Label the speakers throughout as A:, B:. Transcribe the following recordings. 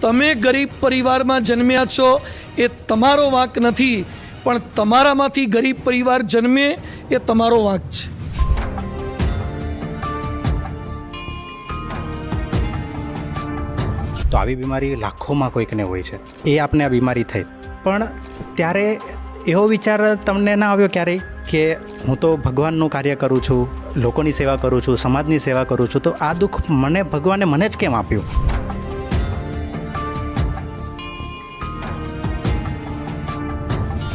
A: તમે ગરીબ પરિવારમાં જન્મ્યા છો એ તમારો વાંક નથી, પણ તમારામાંથી ગરીબ પરિવાર જન્મે એ તમારો વાંક છે.
B: તો આવી બીમારી લાખોમાં કોઈકને હોય છે. એ આપને આ બીમારી થઈ, પણ ત્યારે એવો વિચાર તમને ના આવ્યો ક્યારેય કે હું તો ભગવાનનું કાર્ય કરું છું, લોકોની સેવા કરું છું, સમાજની સેવા કરું છું, તો આ દુઃખ ભગવાને મને જ કેમ આપ્યું?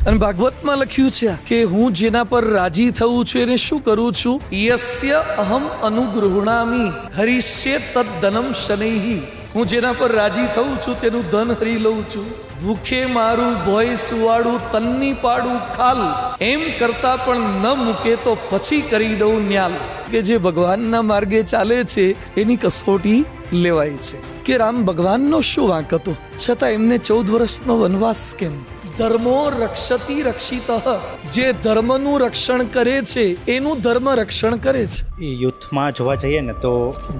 A: અને ભાગવતમાં લખ્યું છે કે હું જેના પર રાજી થવું છું એને શું કરું છું? યસ્ય અહમ અનુગૃહણામિ હરિષ્યે તદ્ધનમ શનૈઃ. હું જેના પર રાજી થઉં છું તેનું ધન હરી લઉં છું. ભૂખે મારું ભોય સુવાડું તન્ની પાડું ખાલ, એમ કરતા પણ ન મૂકે તો પછી કરી દઉં ન્યાલ. કે જે ભગવાનના માર્ગે ચાલે છે એની કસોટી લેવાય છે કે રામ ભગવાનનો શું વાંક હતો, છતાં એમને 14 વર્ષનો વનવાસ કેમ? ધર્મો રક્ષતી રક્ષિતઃ. જે ધર્મનું રક્ષણ કરે છે એનું ધર્મ રક્ષણ કરે છે.
B: એ યુથમાં જોવા જઈએ ને તો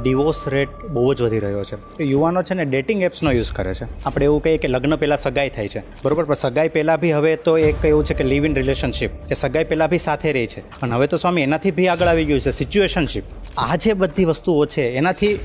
B: ડિવોર્સ રેટ બહુ જ વધી રહ્યો છે. યુવાનો છે ને ડેટિંગ એપ્સનો યુઝ કરે છે. આપણે એવું કહીએ કે લગ્ન પહેલાં સગાઈ થાય છે, બરાબર, પણ સગાઈ પહેલાં બી હવે તો એક એવું છે કે લિવ ઇન રિલેશનશિપ, કે સગાઈ પહેલાં બી સાથે રહે છે. અને હવે તો સ્વામી એનાથી બી આગળ આવી ગયું છે સિચ્યુએશનશિપ. આ જે બધી વસ્તુઓ છે એનાથી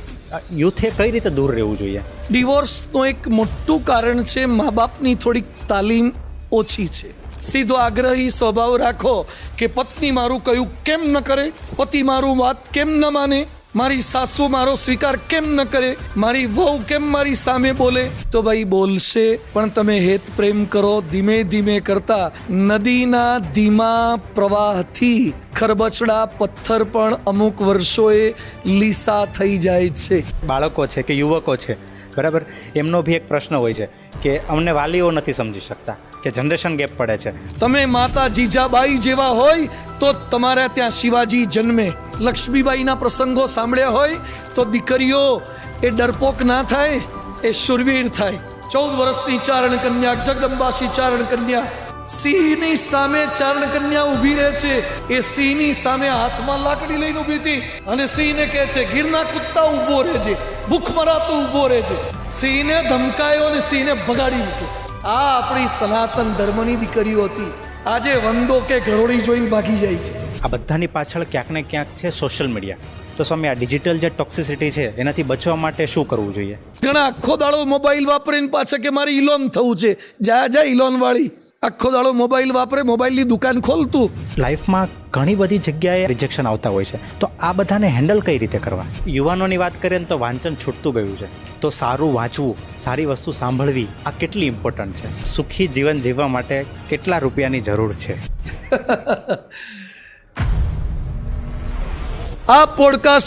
B: યુથે કઈ રીતે દૂર રહેવું જોઈએ?
A: ડિવોર્સનું એક મોટું કારણ છે મા બાપની થોડીક તાલીમ ઓછી છે. સીધો આગ્રહી સ્વભાવ રાખો કે પત્ની મારું કયું કેમ ન કરે, પતિ મારું વાત કેમ ન માને, મારી સાસુ મારો સ્વીકાર કેમ ન કરે, મારી વહુ કેમ મારી સામે બોલે. તો ભાઈ બોલશે, પણ તમે હેત પ્રેમ કરો. ધીમે ધીમે કરતા નદીના ધીમા પ્રવાહથી ખરબચડા પથ્થર પણ અમુક વર્ષોએ લીસા થઈ જાય છે.
B: બાળકો છે કે યુવકો છે, બરાબર, એમનો બી એક પ્રશ્ન હોય છે કે અમને વાલીઓ નથી સમજી શકતા, કે જનરેશન ગેપ પડે છે.
A: તમે માતા જીજાબાઈ જેવા હોય તો તમારે ત્યાં શિવાજી જન્મે. લક્ષ્મીબાઈના પ્રસંગો સાંભળ્યા હોય તો દીકરીઓ એ ડરપોક ના થાય, એ શુરવીર થાય. 14 વર્ષની ચારણ કન્યા, જગદંબાસી ચારણ કન્યા, સિંહની સામે ચારણ કન્યા ઊભી રહે છે. એ સિંહની સામે હાથમાં લાકડી લઈને ઊભી હતી અને સિંહને કહે છે ગીરના કુત્તા ઊભો રહેજે, ભૂખ મરાતો ઊભો રહેજે. સિંહને ધમકાયો અને સિંહને ભગાડી મૂક્યો. આ આપણી સનાતન ધર્મની દીકરીઓ હતી. આજે વંદો કે ઘરોડી જોઈને ભાગી જાય છે.
B: આ બધાની પાછળ ક્યાંક ને ક્યાંક છે સોશિયલ મીડિયા. તો સ્વામી, આ ડિજિટલ જે ટોક્સિસિટી છે એનાથી બચવા માટે શું કરવું જોઈએ?
A: ઘણા આખો દાડો મોબાઈલ વાપરીને પાછા કે મારે ઇલોન થવું છે. જા ઇલોન વાળી. આખો દાડો મોબાઈલ વાપરે, મોબાઈલની દુકાન ખોલતું.
B: લાઈફમાં ઘણી બધી જગ્યાએ રિજેક્શન આવતા હોય છે, તો આ બધાને હેન્ડલ કઈ રીતે કરવા? યુવાનોની વાત કરીએ ને તો વાંચન છૂટતું ગયું છે. તો સારું વાંચવું, સારી વસ્તુ સાંભળવી, આ કેટલી ઇમ્પોર્ટન્ટ છે? સુખી જીવન જીવવા માટે કેટલા રૂપિયાની જરૂર છે?
A: આ પોડકાસ્ટ